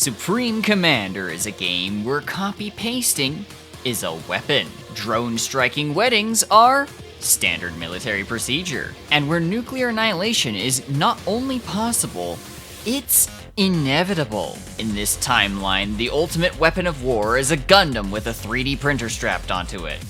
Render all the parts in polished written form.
Supreme Commander is a game where copy-pasting is a weapon. Drone-striking weddings are standard military procedure. And where nuclear annihilation is not only possible, it's inevitable. In this timeline, the ultimate weapon of war is a Gundam with a 3D printer strapped onto it.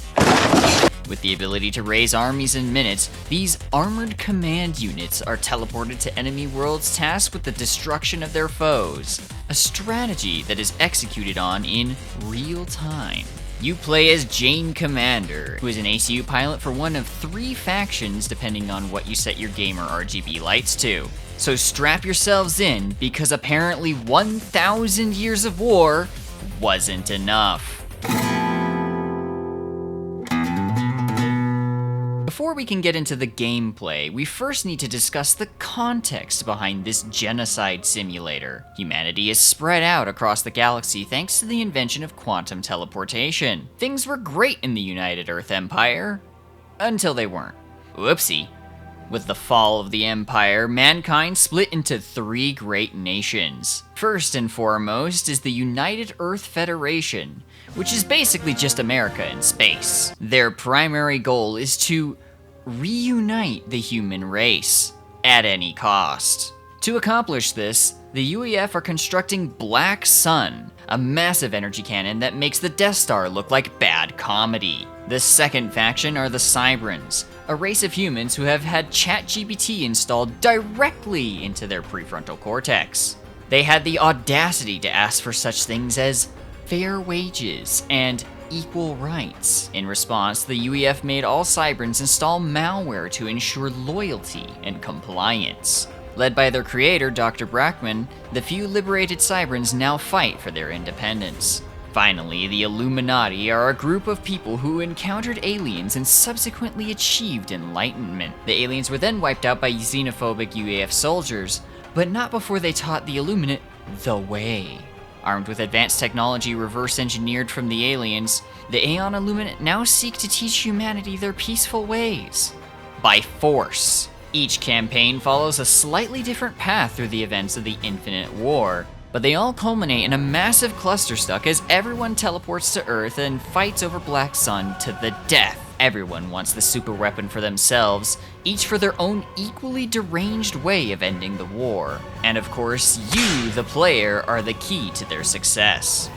With the ability to raise armies in minutes, these armored command units are teleported to enemy worlds tasked with the destruction of their foes, a strategy that is executed on in real time. You play as Jane Commander, who is an ACU pilot for one of 3 factions depending on what you set your gamer RGB lights to. So strap yourselves in, because apparently 1,000 years of war wasn't enough. Before we can get into the gameplay, we first need to discuss the context behind this genocide simulator. Humanity is spread out across the galaxy thanks to the invention of quantum teleportation. Things were great in the United Earth Empire, until they weren't. Whoopsie. With the fall of the Empire, mankind split into 3 great nations. First and foremost is the United Earth Federation, which is basically just America in space. Their primary goal is to reunite the human race at any cost. To accomplish this, the UEF are constructing Black Sun, a massive energy cannon that makes the Death Star look like bad comedy. The second faction are the Cybrans, a race of humans who have had ChatGPT installed directly into their prefrontal cortex. They had the audacity to ask for such things as fair wages and equal rights. In response, the UEF made all Cybrans install malware to ensure loyalty and compliance. Led by their creator, Dr. Brackman, the few liberated Cybrans now fight for their independence. Finally, the Illuminati are a group of people who encountered aliens and subsequently achieved enlightenment. The aliens were then wiped out by xenophobic UEF soldiers, but not before they taught the Illuminate the way. Armed with advanced technology reverse engineered from the aliens, the Aeon Illuminate now seek to teach humanity their peaceful ways. By force. Each campaign follows a slightly different path through the events of the Infinite War, but they all culminate in a massive clusterfuck as everyone teleports to Earth and fights over Black Sun to the death. Everyone wants the super weapon for themselves, each for their own equally deranged way of ending the war. And of course, you, the player, are the key to their success.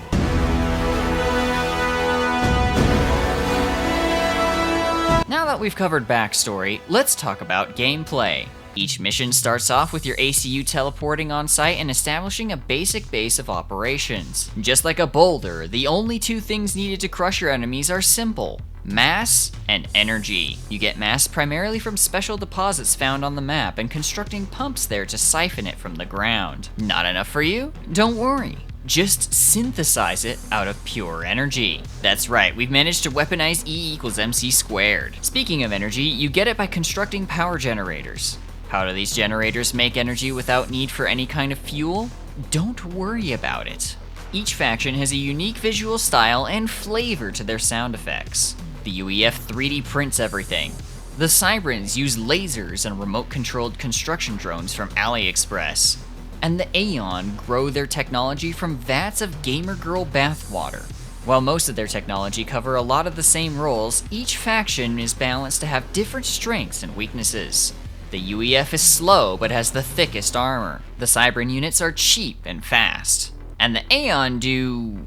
Now that we've covered backstory, let's talk about gameplay. Each mission starts off with your ACU teleporting on site and establishing a basic base of operations. Just like a boulder, the only 2 things needed to crush your enemies are simple: mass and energy. You get mass primarily from special deposits found on the map and constructing pumps there to siphon it from the ground. Not enough for you? Don't worry. Just synthesize it out of pure energy. That's right, we've managed to weaponize E = MC squared. Speaking of energy, you get it by constructing power generators. How do these generators make energy without need for any kind of fuel? Don't worry about it. Each faction has a unique visual style and flavor to their sound effects. The UEF 3D prints everything. The Cybrans use lasers and remote-controlled construction drones from AliExpress. And the Aeon grow their technology from vats of gamer girl bathwater. While most of their technology cover a lot of the same roles, each faction is balanced to have different strengths and weaknesses. The UEF is slow but has the thickest armor. The Cybran units are cheap and fast. And the Aeon do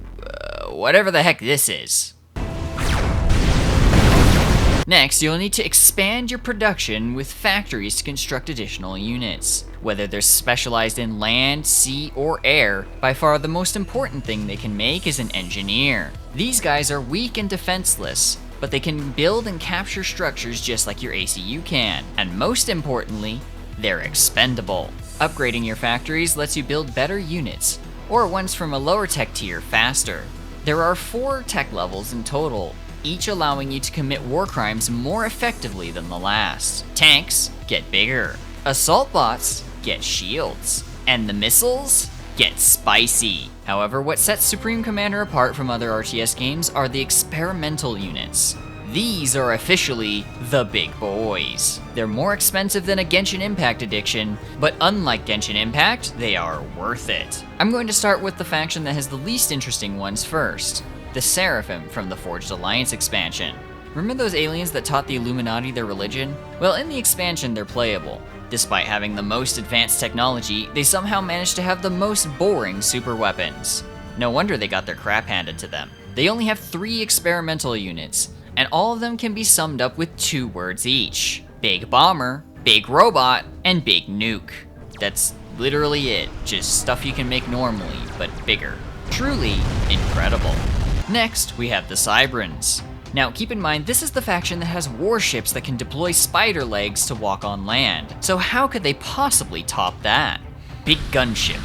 whatever the heck this is. Next, you'll need to expand your production with factories to construct additional units. Whether they're specialized in land, sea, or air, by far the most important thing they can make is an engineer. These guys are weak and defenseless, but they can build and capture structures just like your ACU can. And most importantly, they're expendable. Upgrading your factories lets you build better units, or ones from a lower tech tier faster. There are 4 tech levels in total, each allowing you to commit war crimes more effectively than the last. Tanks get bigger, assault bots get shields, and the missiles get spicy. However, what sets Supreme Commander apart from other RTS games are the experimental units. These are officially the big boys. They're more expensive than a Genshin Impact edition, but unlike Genshin Impact, they are worth it. I'm going to start with the faction that has the least interesting ones first. The Seraphim from the Forged Alliance expansion. Remember those aliens that taught the Illuminati their religion? Well, in the expansion, they're playable. Despite having the most advanced technology, they somehow managed to have the most boring super weapons. No wonder they got their crap handed to them. They only have 3 experimental units, and all of them can be summed up with 2 words each. Big Bomber, Big Robot, and Big Nuke. That's literally it, just stuff you can make normally, but bigger. Truly incredible. Next, we have the Cybrans. Now, keep in mind, this is the faction that has warships that can deploy spider legs to walk on land. So how could they possibly top that? Big Gunship.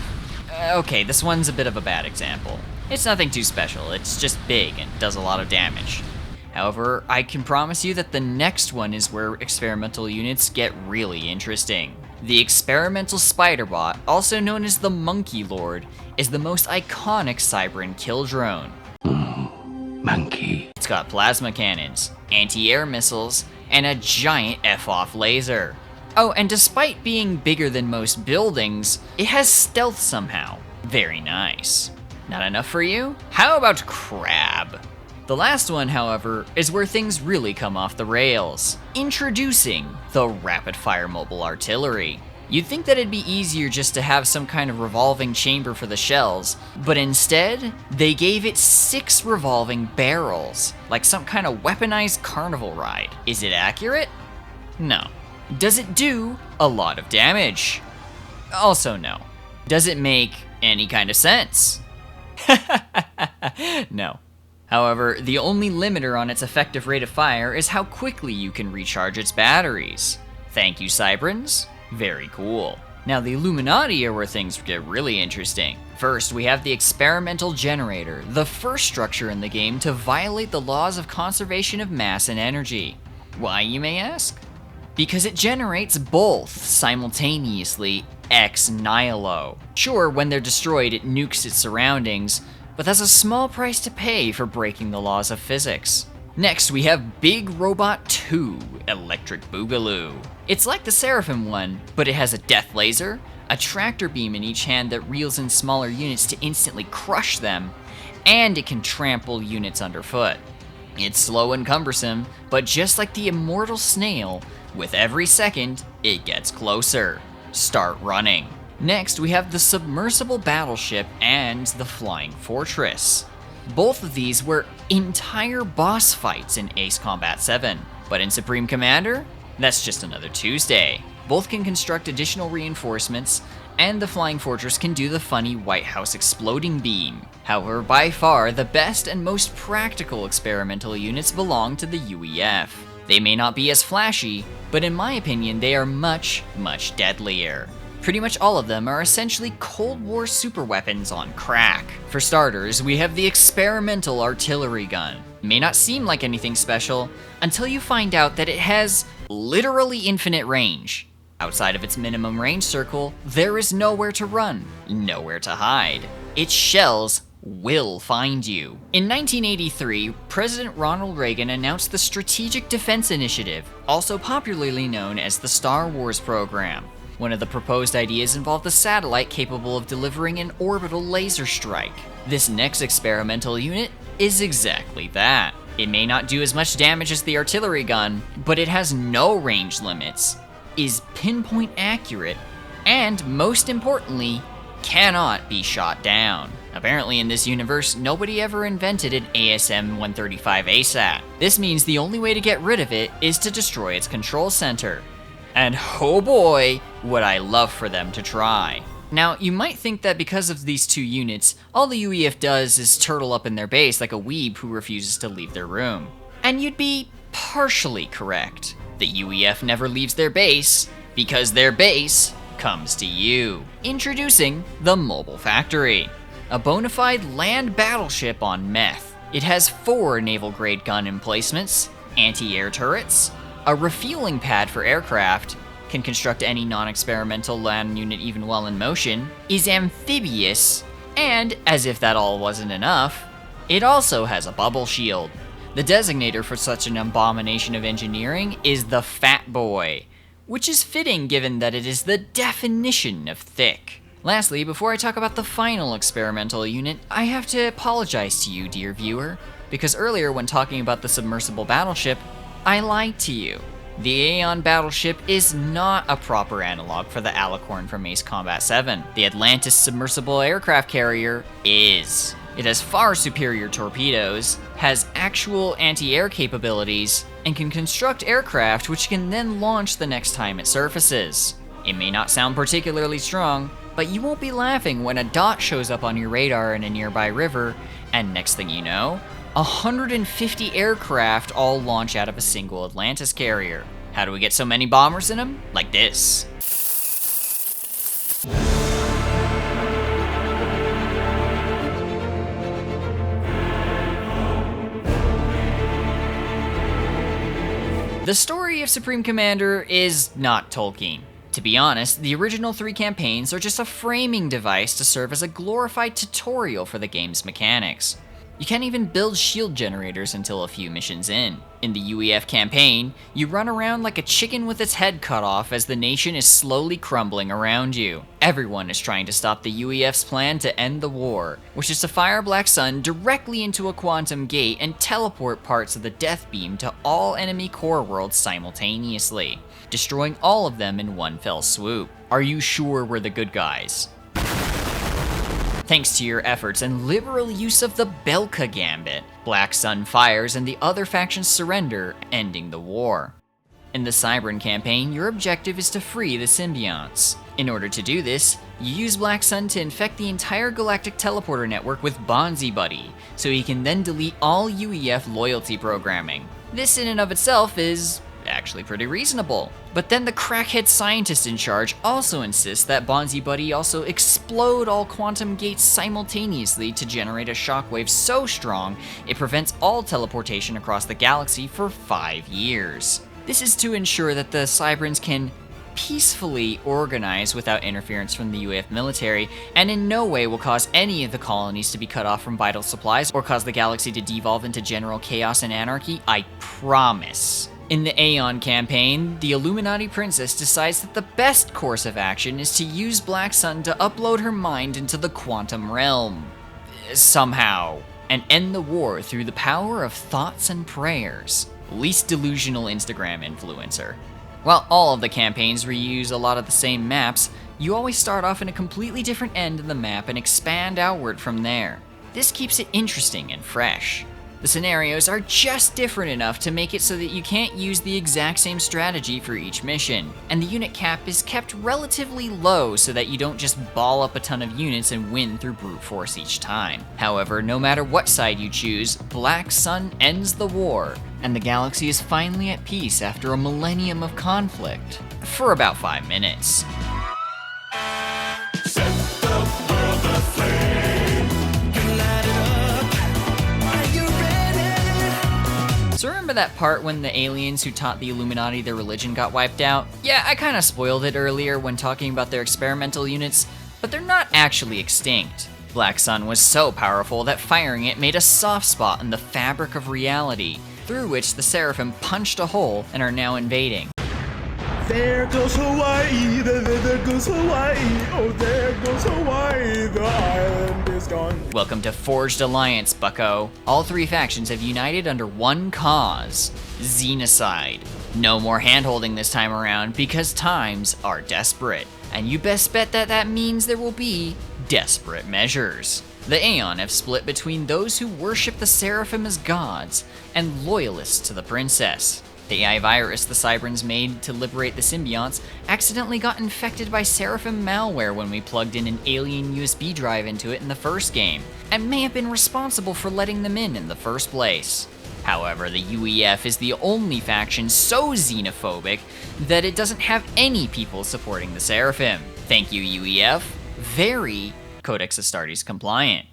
Okay, this one's a bit of a bad example. It's nothing too special, it's just big and does a lot of damage. However, I can promise you that the next one is where experimental units get really interesting. The Experimental Spiderbot, also known as the Monkey Lord, is the most iconic Cybran kill drone. Monkey. It's got plasma cannons, anti-air missiles, and a giant F-off laser. Oh, and despite being bigger than most buildings, it has stealth somehow. Very nice. Not enough for you? How about Crab? The last one, however, is where things really come off the rails. Introducing the rapid-fire mobile artillery. You'd think that it'd be easier just to have some kind of revolving chamber for the shells, but instead, they gave it 6 revolving barrels, like some kind of weaponized carnival ride. Is it accurate? No. Does it do a lot of damage? Also no. Does it make any kind of sense? No. However, the only limiter on its effective rate of fire is how quickly you can recharge its batteries. Thank you, Cybrans. Very cool. Now, the Illuminati are where things get really interesting. First, we have the Experimental Generator, the first structure in the game to violate the laws of conservation of mass and energy. Why, you may ask? Because it generates both simultaneously ex nihilo. Sure, when they're destroyed, it nukes its surroundings, but that's a small price to pay for breaking the laws of physics. Next, we have Big Robot 2, Electric Boogaloo. It's like the Seraphim one, but it has a death laser, a tractor beam in each hand that reels in smaller units to instantly crush them, and it can trample units underfoot. It's slow and cumbersome, but just like the immortal snail, with every second, it gets closer. Start running. Next, we have the Submersible Battleship and the Flying Fortress. Both of these were entire boss fights in Ace Combat 7, but in Supreme Commander, that's just another Tuesday. Both can construct additional reinforcements, and the Flying Fortress can do the funny White House exploding beam. However, by far, the best and most practical experimental units belong to the UEF. They may not be as flashy, but in my opinion, they are much, much deadlier. Pretty much all of them are essentially Cold War superweapons on crack. For starters, we have the Experimental Artillery Gun. It may not seem like anything special until you find out that it has literally infinite range. Outside of its minimum range circle, there is nowhere to run, nowhere to hide. Its shells will find you. In 1983, President Ronald Reagan announced the Strategic Defense Initiative, also popularly known as the Star Wars program. One of the proposed ideas involved a satellite capable of delivering an orbital laser strike. This next experimental unit is exactly that. It may not do as much damage as the artillery gun, but it has no range limits, is pinpoint accurate, and most importantly, cannot be shot down. Apparently in this universe, nobody ever invented an ASM-135 ASAT. This means the only way to get rid of it is to destroy its control center. And oh boy, would I love for them to try. Now, you might think that because of these 2 units, all the UEF does is turtle up in their base like a weeb who refuses to leave their room. And you'd be partially correct. The UEF never leaves their base, because their base comes to you. Introducing the Mobile Factory, a bona fide land battleship on meth. It has 4 naval-grade gun emplacements, anti-air turrets, a refueling pad for aircraft, can construct any non-experimental land unit even while in motion, is amphibious, and, as if that all wasn't enough, it also has a bubble shield. The designator for such an abomination of engineering is the Fat Boy, which is fitting given that it is the definition of thick. Lastly, before I talk about the final experimental unit, I have to apologize to you, dear viewer, because earlier when talking about the submersible battleship, I lied to you. The Aeon battleship is not a proper analog for the Alicorn from Ace Combat 7. The Atlantis submersible aircraft carrier is. It has far superior torpedoes, has actual anti-air capabilities, and can construct aircraft which can then launch the next time it surfaces. It may not sound particularly strong, but you won't be laughing when a dot shows up on your radar in a nearby river, and next thing you know, 150 aircraft all launch out of a single Atlantis carrier. How do we get so many bombers in them? Like this. The story of Supreme Commander is not Tolkien. To be honest, the original 3 campaigns are just a framing device to serve as a glorified tutorial for the game's mechanics. You can't even build shield generators until a few missions in. In the UEF campaign, you run around like a chicken with its head cut off as the nation is slowly crumbling around you. Everyone is trying to stop the UEF's plan to end the war, which is to fire Black Sun directly into a quantum gate and teleport parts of the Death Beam to all enemy core worlds simultaneously, destroying all of them in one fell swoop. Are you sure we're the good guys? Thanks to your efforts and liberal use of the Belka Gambit, Black Sun fires and the other factions surrender, ending the war. In the Cybran campaign, your objective is to free the symbionts. In order to do this, you use Black Sun to infect the entire galactic teleporter network with Bonzi Buddy, so he can then delete all UEF loyalty programming. This in and of itself is actually pretty reasonable. But then the crackhead scientist in charge also insists that Bonzi Buddy also explode all quantum gates simultaneously to generate a shockwave so strong it prevents all teleportation across the galaxy for 5 years. This is to ensure that the Cybrans can peacefully organize without interference from the UEF military, and in no way will cause any of the colonies to be cut off from vital supplies or cause the galaxy to devolve into general chaos and anarchy, I promise. In the Aeon campaign, the Illuminati princess decides that the best course of action is to use Black Sun to upload her mind into the quantum realm. Somehow. And end the war through the power of thoughts and prayers. Least delusional Instagram influencer. While all of the campaigns reuse a lot of the same maps, you always start off in a completely different end of the map and expand outward from there. This keeps it interesting and fresh. The scenarios are just different enough to make it so that you can't use the exact same strategy for each mission, and the unit cap is kept relatively low so that you don't just ball up a ton of units and win through brute force each time. However, no matter what side you choose, Black Sun ends the war, and the galaxy is finally at peace after a millennium of conflict. For about 5 minutes. Set the world aflame. Can light it up. Are you ready? So remember that part when the aliens who taught the Illuminati their religion got wiped out? Yeah, I kinda spoiled it earlier when talking about their experimental units, but they're not actually extinct. Black Sun was so powerful that firing it made a soft spot in the fabric of reality, through which the Seraphim punched a hole and are now invading. There goes Hawaii, there goes Hawaii, oh there goes Hawaii, the island is gone. Welcome to Forged Alliance, bucko. All 3 factions have united under one cause: Xenocide. No more handholding this time around because times are desperate. And you best bet that that means there will be desperate measures. The Aeon have split between those who worship the Seraphim as gods and loyalists to the princess. The AI virus the Cybrans made to liberate the symbionts accidentally got infected by Seraphim malware when we plugged in an alien USB drive into it in the first game, and may have been responsible for letting them in the first place. However, the UEF is the only faction so xenophobic that it doesn't have any people supporting the Seraphim. Thank you, UEF. Very Codex Astartes compliant.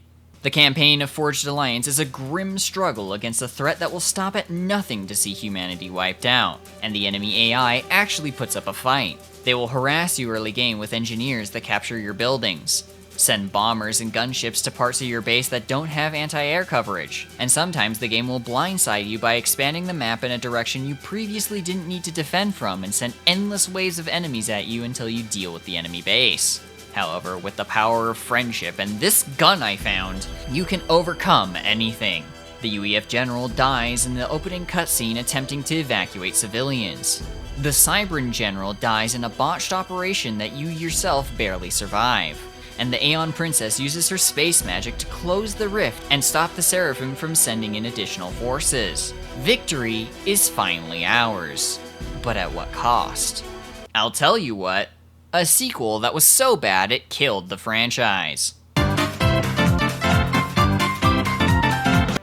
The campaign of Forged Alliance is a grim struggle against a threat that will stop at nothing to see humanity wiped out, and the enemy AI actually puts up a fight. They will harass you early game with engineers that capture your buildings. Send bombers and gunships to parts of your base that don't have anti-air coverage, and sometimes the game will blindside you by expanding the map in a direction you previously didn't need to defend from and send endless waves of enemies at you until you deal with the enemy base. However, with the power of friendship and this gun I found, you can overcome anything. The UEF general dies in the opening cutscene attempting to evacuate civilians. The Cybran general dies in a botched operation that you yourself barely survive. And the Aeon Princess uses her space magic to close the rift and stop the Seraphim from sending in additional forces. Victory is finally ours. But at what cost? I'll tell you what. A sequel that was so bad it killed the franchise.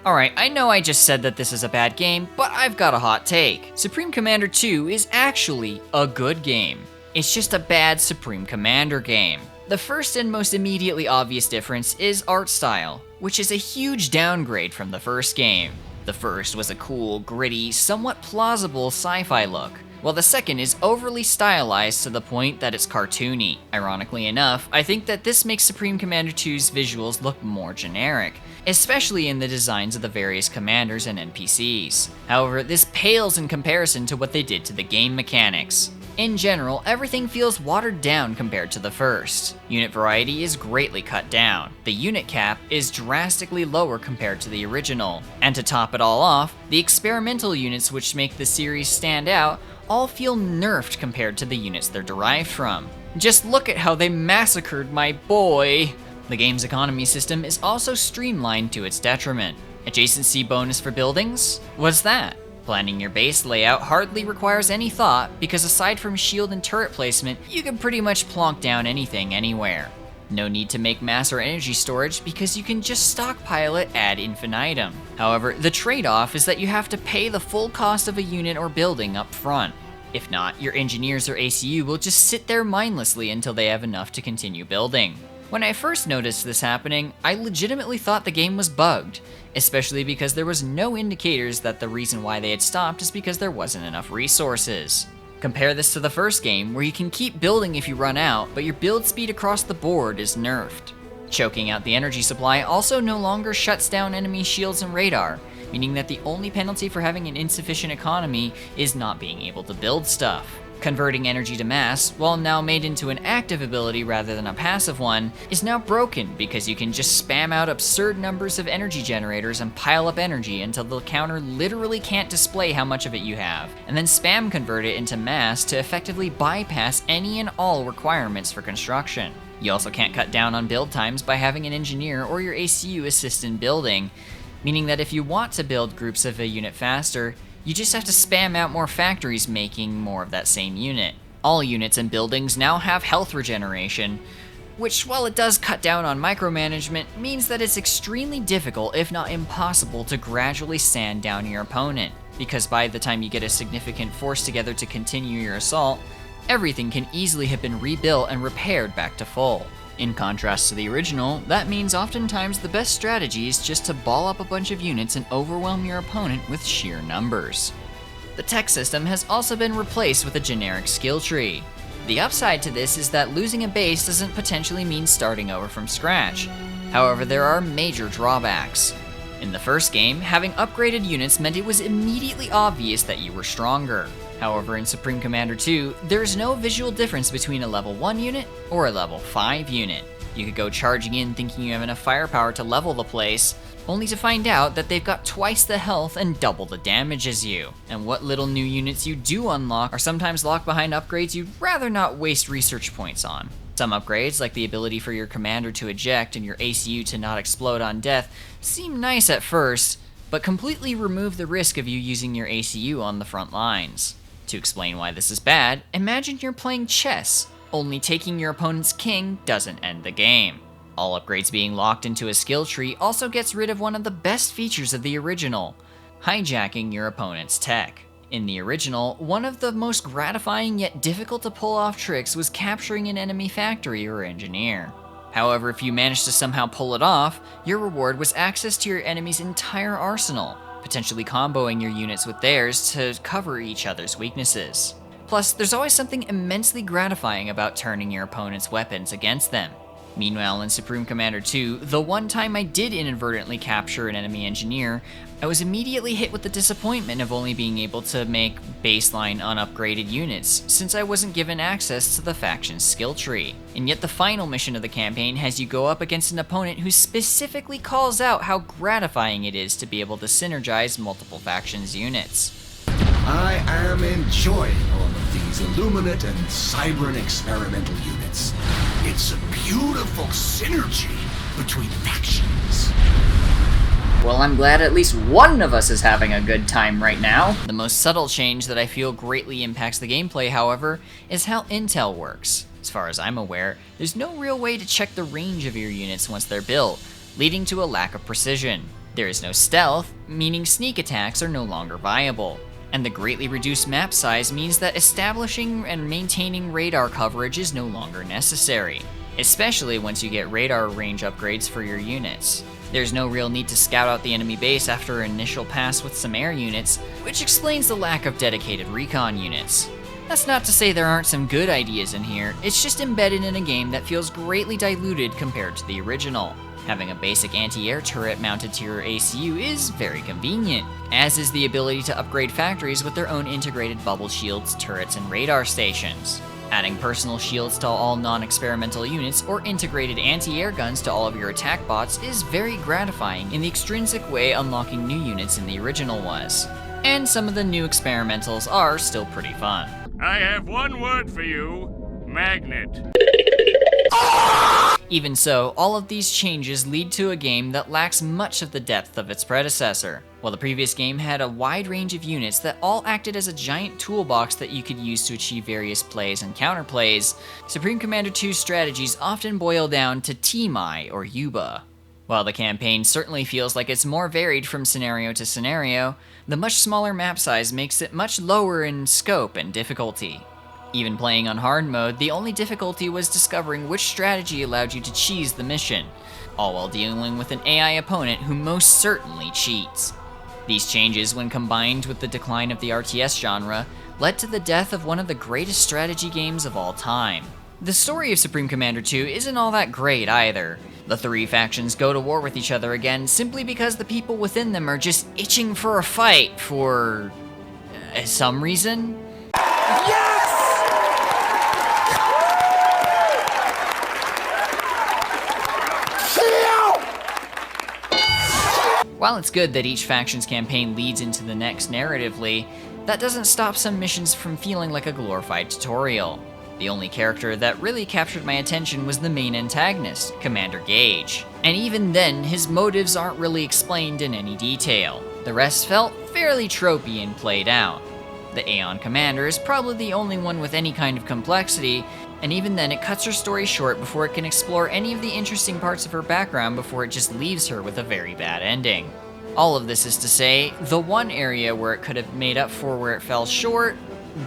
Alright, I know I just said that this is a bad game, but I've got a hot take. Supreme Commander 2 is actually a good game. It's just a bad Supreme Commander game. The first and most immediately obvious difference is art style, which is a huge downgrade from the first game. The first was a cool, gritty, somewhat plausible sci-fi look, while the second is overly stylized to the point that it's cartoony. Ironically enough, I think that this makes Supreme Commander 2's visuals look more generic, especially in the designs of the various commanders and NPCs. However, this pales in comparison to what they did to the game mechanics. In general, everything feels watered down compared to the first. Unit variety is greatly cut down. The unit cap is drastically lower compared to the original. And to top it all off, the experimental units which make the series stand out all feel nerfed compared to the units they're derived from. Just look at how they massacred my boy! The game's economy system is also streamlined to its detriment. Adjacency bonus for buildings? What's that? Planning your base layout hardly requires any thought because aside from shield and turret placement, you can pretty much plonk down anything anywhere. No need to make mass or energy storage because you can just stockpile it ad infinitum. However, the trade-off is that you have to pay the full cost of a unit or building up front. If not, your engineers or ACU will just sit there mindlessly until they have enough to continue building. When I first noticed this happening, I legitimately thought the game was bugged, especially because there was no indicators that the reason why they had stopped is because there wasn't enough resources. Compare this to the first game, where you can keep building if you run out, but your build speed across the board is nerfed. Choking out the energy supply also no longer shuts down enemy shields and radar, meaning that the only penalty for having an insufficient economy is not being able to build stuff. Converting energy to mass, while now made into an active ability rather than a passive one, is now broken because you can just spam out absurd numbers of energy generators and pile up energy until the counter literally can't display how much of it you have, and then spam convert it into mass to effectively bypass any and all requirements for construction. You also can't cut down on build times by having an engineer or your ACU assist in building, meaning that if you want to build groups of a unit faster, you just have to spam out more factories making more of that same unit. All units and buildings now have health regeneration, which, while it does cut down on micromanagement, means that it's extremely difficult, if not impossible, to gradually sand down your opponent, because by the time you get a significant force together to continue your assault, everything can easily have been rebuilt and repaired back to full. In contrast to the original, that means oftentimes the best strategy is just to ball up a bunch of units and overwhelm your opponent with sheer numbers. The tech system has also been replaced with a generic skill tree. The upside to this is that losing a base doesn't potentially mean starting over from scratch. However, there are major drawbacks. In the first game, having upgraded units meant it was immediately obvious that you were stronger. However, in Supreme Commander 2, there's no visual difference between a level 1 unit or a level 5 unit. You could go charging in thinking you have enough firepower to level the place, only to find out that they've got twice the health and double the damage as you. And what little new units you do unlock are sometimes locked behind upgrades you'd rather not waste research points on. Some upgrades, like the ability for your commander to eject and your ACU to not explode on death, seem nice at first, but completely remove the risk of you using your ACU on the front lines. To explain why this is bad, imagine you're playing chess, only taking your opponent's king doesn't end the game. All upgrades being locked into a skill tree also gets rid of one of the best features of the original, hijacking your opponent's tech. In the original, one of the most gratifying yet difficult to pull off tricks was capturing an enemy factory or engineer. However, if you managed to somehow pull it off, your reward was access to your enemy's entire arsenal, potentially comboing your units with theirs to cover each other's weaknesses. Plus, there's always something immensely gratifying about turning your opponent's weapons against them. Meanwhile, in Supreme Commander 2, the one time I did inadvertently capture an enemy engineer, I was immediately hit with the disappointment of only being able to make baseline unupgraded units, since I wasn't given access to the faction's skill tree. And yet the final mission of the campaign has you go up against an opponent who specifically calls out how gratifying it is to be able to synergize multiple factions' units. I am enjoying all of these Illuminate and Cybran experimental units. It's a beautiful synergy between factions. Well, I'm glad at least one of us is having a good time right now. The most subtle change that I feel greatly impacts the gameplay, however, is how intel works. As far as I'm aware, there's no real way to check the range of your units once they're built, leading to a lack of precision. There is no stealth, meaning sneak attacks are no longer viable. And the greatly reduced map size means that establishing and maintaining radar coverage is no longer necessary, especially once you get radar range upgrades for your units. There's no real need to scout out the enemy base after an initial pass with some air units, which explains the lack of dedicated recon units. That's not to say there aren't some good ideas in here, it's just embedded in a game that feels greatly diluted compared to the original. Having a basic anti-air turret mounted to your ACU is very convenient, as is the ability to upgrade factories with their own integrated bubble shields, turrets, and radar stations. Adding personal shields to all non-experimental units or integrated anti-air guns to all of your attack bots is very gratifying in the extrinsic way unlocking new units in the original was. And some of the new experimentals are still pretty fun. I have one word for you, magnet. Even so, all of these changes lead to a game that lacks much of the depth of its predecessor. While the previous game had a wide range of units that all acted as a giant toolbox that you could use to achieve various plays and counterplays, Supreme Commander 2's strategies often boil down to Timai or Yuba. While the campaign certainly feels like it's more varied from scenario to scenario, the much smaller map size makes it much lower in scope and difficulty. Even playing on hard mode, the only difficulty was discovering which strategy allowed you to cheese the mission, all while dealing with an AI opponent who most certainly cheats. These changes, when combined with the decline of the RTS genre, led to the death of one of the greatest strategy games of all time. The story of Supreme Commander 2 isn't all that great either. The three factions go to war with each other again simply because the people within them are just itching for a fight for some reason. While it's good that each faction's campaign leads into the next narratively, that doesn't stop some missions from feeling like a glorified tutorial. The only character that really captured my attention was the main antagonist, Commander Gage. And even then, his motives aren't really explained in any detail. The rest felt fairly tropey and played out. The Aeon Commander is probably the only one with any kind of complexity, and even then it cuts her story short before it can explore any of the interesting parts of her background before it just leaves her with a very bad ending. All of this is to say, the one area where it could have made up for where it fell short,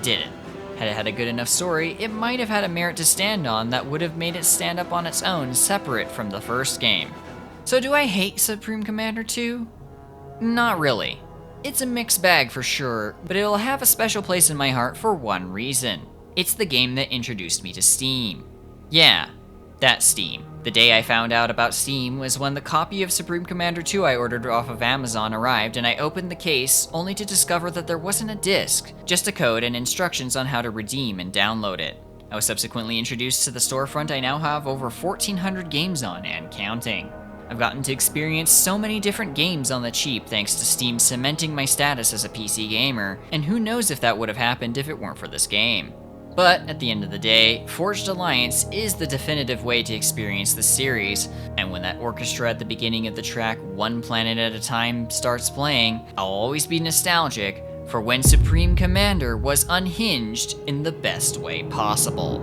didn't. Had it had a good enough story, it might have had a merit to stand on that would have made it stand up on its own separate from the first game. So do I hate Supreme Commander 2? Not really. It's a mixed bag for sure, but it'll have a special place in my heart for one reason. It's the game that introduced me to Steam. Yeah, that's Steam. The day I found out about Steam was when the copy of Supreme Commander 2 I ordered off of Amazon arrived, and I opened the case only to discover that there wasn't a disc, just a code and instructions on how to redeem and download it. I was subsequently introduced to the storefront I now have over 1,400 games on and counting. I've gotten to experience so many different games on the cheap thanks to Steam cementing my status as a PC gamer, and who knows if that would have happened if it weren't for this game. But at the end of the day, Forged Alliance is the definitive way to experience the series, and when that orchestra at the beginning of the track One Planet at a Time starts playing, I'll always be nostalgic for when Supreme Commander was unhinged in the best way possible.